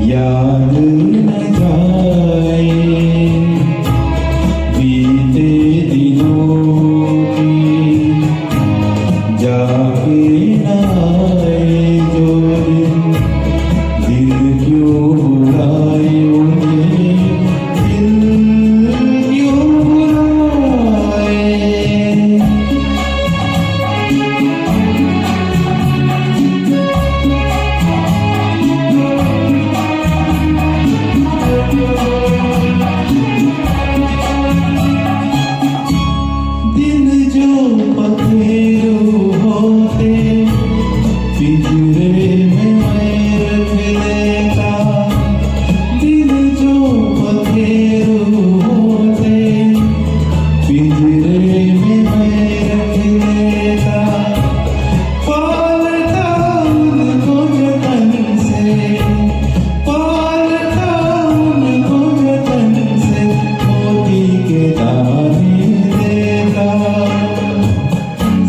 याद न जाए बीते दिनों की, जाके न आए जो दिन, दिल क्यों बुलाए उन्हें, दिल क्यों बुलाए। दिन जो पखेरु होते पिंजरे में मैं रख लेता, दिन जो पखेरु होते पिंजरे में मैं रख लेता, पालता उनको जतन से, पालता उनको जतन से, मोती के दाने देता,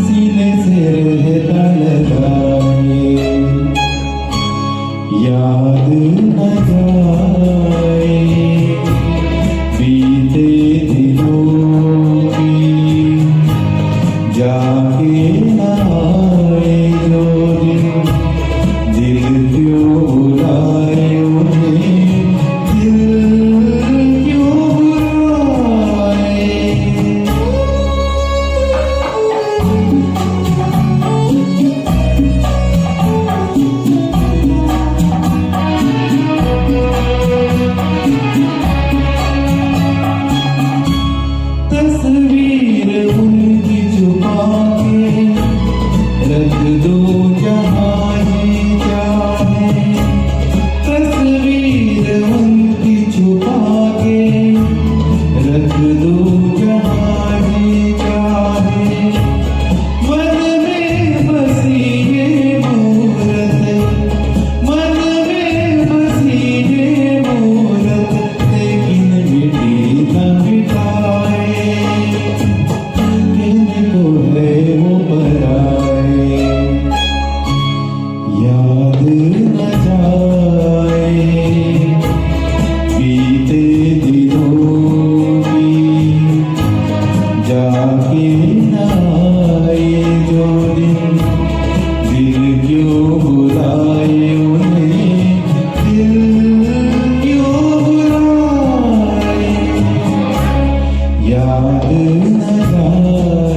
सीने से रहता लगाए, याद न जाए बीते दिनों की, जाके न आए जो दिन, दिल क्यों बुलाए उन्हें, दिल क्यों बुलाए। तस्वीर उनकी छुपा के रख दो जहाँ जी चाहे, तस्वीर उनकी छुपा के रख दो जहाँ जी चाहे, मन में बसी ये मूरत, मन में बसी ये मूरत, लेकिन मिटी न मिटाए, किनको है वो पराए, याद न जाए बीते दिनों की, जाके न आए जो दिन, दिल क्यों बुलाए उन्हें, दिल क्यों बुलाए, याद न जाए।